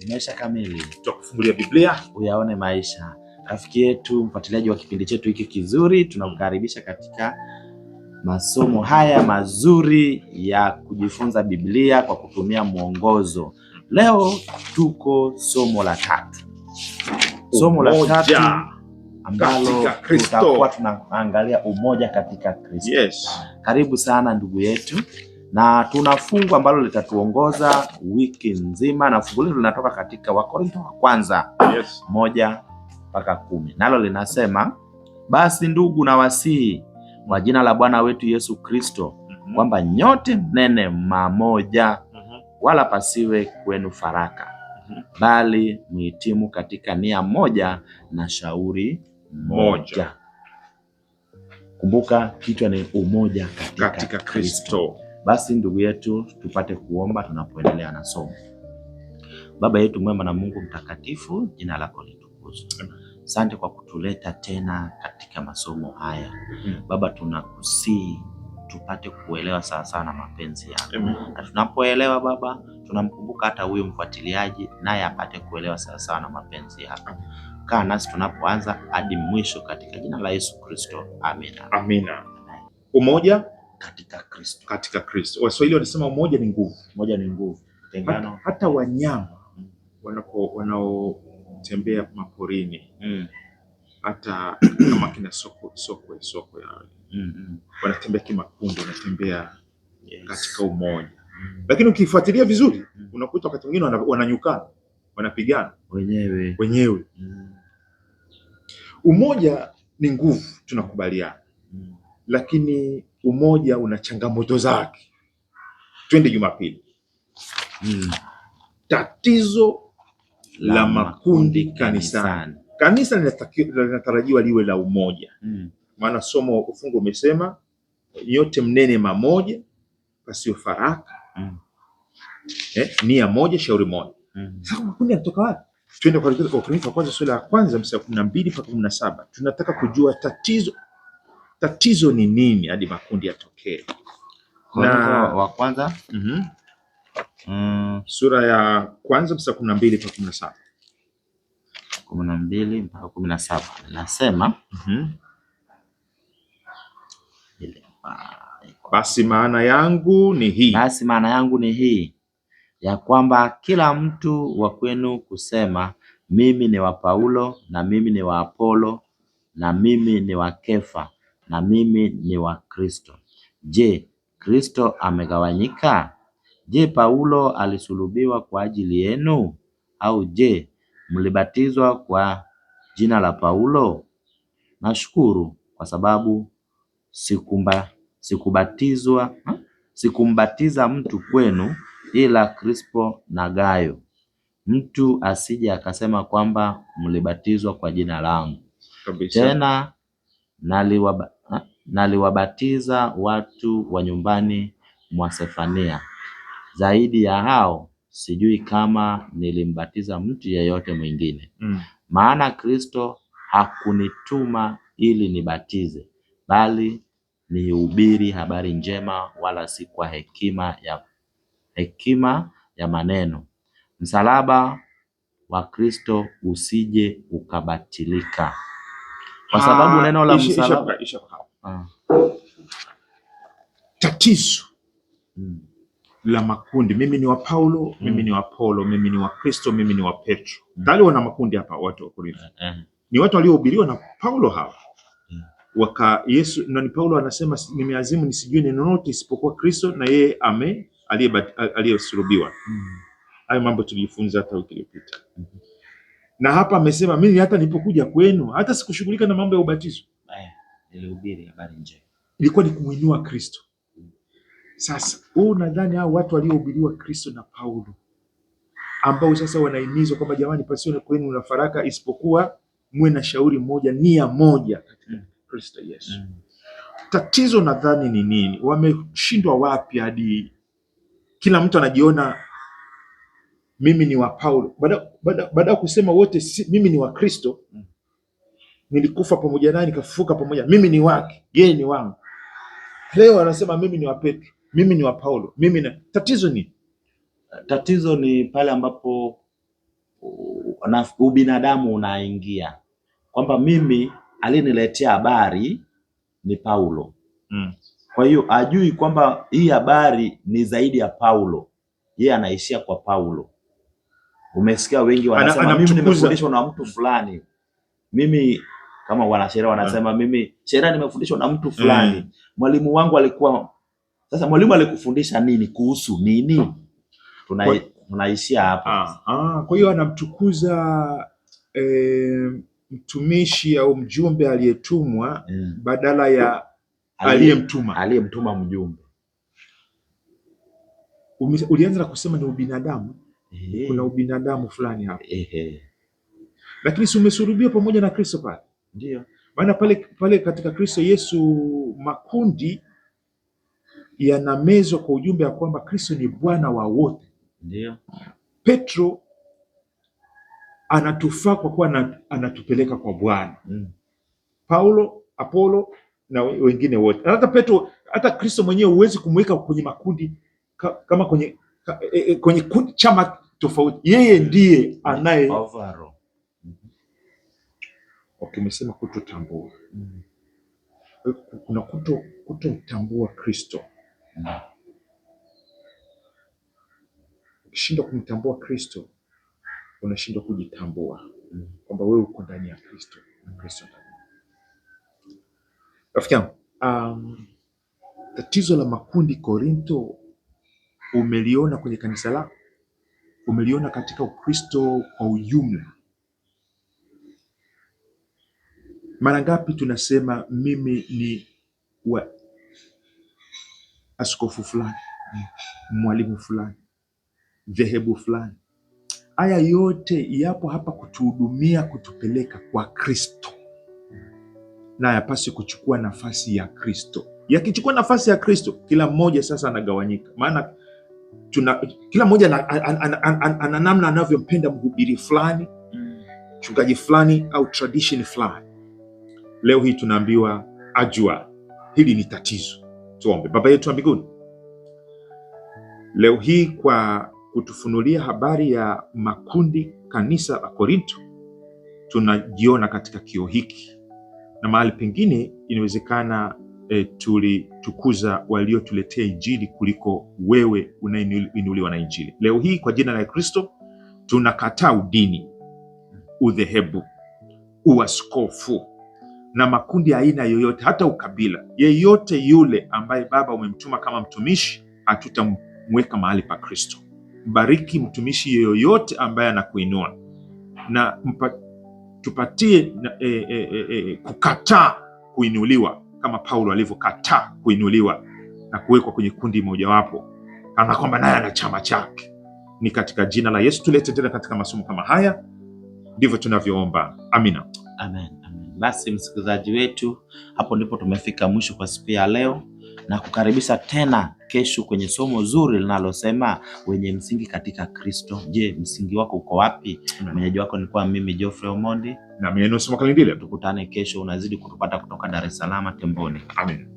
Maisha Kamili, tutakufungulia Biblia uyaone maisha. Rafiki yetu, mfuatiliaji wa kipindi chetu hiki kizuri, tunakukaribisha katika masomo haya mazuri ya kujifunza Biblia kwa kutumia mwongozo. Leo tuko somo la 3. Somo la 3 ambalo tutakuwa tunaangalia umoja katika Kristo. Yes. Karibu sana ndugu yetu. Na tuna fungu ambalo litatuongoza wiki nzima, na fungu hilo linatoka katika Wakorintho wa kwanza 1-10. Nalo linasema, basi ndugu na wasihi kwa jina la Bwana wetu Yesu Kristo, kwamba nyote mnene mamoja, wala pasiwe kwenu faraka, bali muhitimu katika nia moja na shauri moja. Kumbuka kichwa ni umoja katika Kristo. Basi ndugu yetu, tupate kuomba tunapoendelea na somo. Baba yetu mwema na Mungu mtakatifu, jina lako litukuzwe. Asante kwa kutuleta tena katika masomo haya. Baba, tunakusihi tupate kuelewa sawa sawa na mapenzi yako. Na tunapoelewa Baba, tunamkumbuka hata huyu mfuatiliaji, naye apate kuelewa sawa sawa na mapenzi yako. Kaa nasi tunapoanza hadi mwisho katika jina la Yesu Kristo. Amina. Amina. Umoja katika Kristo. Waswahili wanasema umoja ni nguvu. Umoja ni nguvu. Tengano. Hata wanyama wanaotembea maporini, hata kama kina sokwe wanatembea kimakundi, wanatembea katika umoja. Lakini ukifuatilia vizuri unakuta wakati mwingine wananyukana, wanapigana wenyewe. Umoja ni nguvu, tunakubaliana. Lakini umoja una changamoto zake. Twende Jumapili. Tatizo la makundi kanisani. Kanisa linatarajiwa liwe la umoja. Maana ufungu umesema nyote mnene mamoja, pasiwe faraka, nia moja, shauri moja. Sasa makundi yanatoka wapi? Twende kwa Wakorintho wa kwanza sura ya 1 mstari 12-17. Tunataka kujua tatizo ni nini hadi makundi yatokee. Wa kwanza sura ya 1 mstari 12-17. 12-17 nasema, basi maana yangu ni hii, ya kwamba kila mtu wa kwenu kusema, mimi ni wa Paulo, na mimi ni wa Apolo, na mimi ni wa Kefa, na mimi ni wa Kristo. Je, Kristo amegawanyika? Je, Paulo alisulubiwa kwa ajili yenu? Au je, mlibatizwa kwa jina la Paulo? Nashukuru kwa sababu sikumbatiza mtu kwenu ila Krispo na Gayo, mtu asije akasema kwamba mlibatizwa kwa jina langu. Tena naliwabatiza watu wa nyumbani mwa Sefania. Zaidi ya hao sijui kama nilimbatiza mtu yeyote mwingine. Maana Kristo hakunituma ili nibatize, bali nihubiri habari njema, wala si kwa hekima ya maneno. Msalaba wa Kristo usije ukabatilika. Kwa sababu neno la msalaba tatizo la makundi, mimi ni wa Paulo, mimi ni wa Apolo, mimi ni wa Kristo, mimi ni wa Petro. Dali wana makundi hapa, watu wa Korintho. Ni watu waliohubiriwa na Paulo hawa. Yesu na Paulo anasema, nimeazimu nisijue neno lolote isipokuwa Kristo na yeye aliyesulubiwa. Hayo mambo tulijifunza hata wiki iliyopita. Na hapa amesema, mimi hata nilipokuja kwenu hata sikushughulika na mambo ya ubatizo. Nilihubiri habari njema. Ilikuwa ni kumuinua Kristo. Sasa nadhani hao watu waliohubiriwa Kristo na Paulo, ambao sasa wanahimizwa kwamba jamani, pasiwe kwenu na faraka, isipokuwa muwe na shauri moja, nia moja katika Kristo Yesu. Tatizo nadhani ni nini? Wameshindwa wapi hadi kila mtu anajiona mimi ni wa Paulo, baada ya kusema wote mimi ni wa Kristo, nilikufa pamoja naye nikafufuka pamoja, mimi ni wake, yeye ni wangu. Leo anasema mimi ni wa Petro, mimi ni wa Paulo, Tatizo ni pale ambapo ubinadamu unaingia kwamba mimi aliniletea habari ni Paulo. Kwa hiyo ajui kwamba hii habari ni zaidi ya Paulo, yeye anaishia kwa Paulo. Umesikia wengi wanasema mimi nimefundishwa na mtu fulani. Mimi kama wanasheria wanasema mimi sheria nimefundishwa na mtu fulani. Mwalimu wangu alikuwa. Sasa mwalimu alikufundisha nini kuhusu nini? Tunaishia hapo. Kwa hiyo anamtukuza mtumishi au mjumbe aliyetumwa badala ya aliyemtuma mjumbe. Ulianza na kusema ni ubinadamu. Kuna ubinadamu fulani hapo. Lakini si umesulubiwa pamoja na Kristo pale? Ndio. Maana pale katika Kristo Yesu makundi yanamezwa kwa ujumbe ya kwamba Kristo ni Bwana wa wote. Ndio. Petro anatufaa kwa kuwa anatupeleka kwa Bwana. Paulo, Apolo na wengine wote. Hata Petro, hata Kristo mwenyewe huwezi kumweka kwenye makundi kama kwenye chama tofauti. Yeye ndiye anaye. Umesema kutotambua. Kuna kutotambua Kristo. Ukishindwa kumtambua Kristo, unashindwa kujitambua kwamba wewe uko ndani ya Kristo na Kristo ndani. Rafiki yangu, tatizo la makundi Korinto umeliona kwenye kanisa lako? Umeliona katika Ukristo kwa ujumla? Mara ngapi tunasema mimi ni wa askofu fulani, mwalimu fulani, dhehebu fulani. Haya yote yapo hapa kutuhudumia, kutupeleka kwa Kristo, na yapasi kuchukua nafasi ya Kristo. Yakichukua nafasi ya Kristo, kila mmoja sasa anagawanyika. Maana kila mmoja ana namna anavyompenda mhubiri fulani, mchungaji fulani au tradition fulani. Leo hii tunaambiwa ajua hili ni tatizo. Tuombe. Baba yetu wa mbinguni, leo hii kwa kutufunulia habari ya makundi kanisa la Korinto, tunajiona katika kio hiki, na mahali pengine inawezekana tulitukuza waliotuletea Injili kuliko wewe unainuliwa na Injili. Leo hii kwa jina la Kristo tunakataa udini, udhehebu, uaskofu na makundi aina yoyote, hata ukabila. Yeyote yule ambaye Baba umemtuma kama mtumishi, hatutamweka mahali pa Kristo. Bariki mtumishi yoyote ambaye anakuinua, na tupatie kukataa kuinuliwa kama Paulo alivyokataa kuinuliwa na kuwekwa kwenye kundi mojawapo, kana kwamba naye ana chama chake. Ni katika jina la Yesu tulete tena katika masomo kama haya, ndivyo tunavyoomba. Amina. Amen. Basi msikilizaji wetu, hapo ndipo tumefika mwisho kwa siku ya leo, na kukaribisha tena kesho kwenye somo zuri linalosema wenye msingi katika Kristo. Je, msingi wako uko wapi? Mwenyeji wako nilikuwa mimi Geoffrey Omondi, na mimi Enos Makalindile. Tukutane kesho. Unazidi kutupata kutoka Dar es Salaam Temboni. Amen.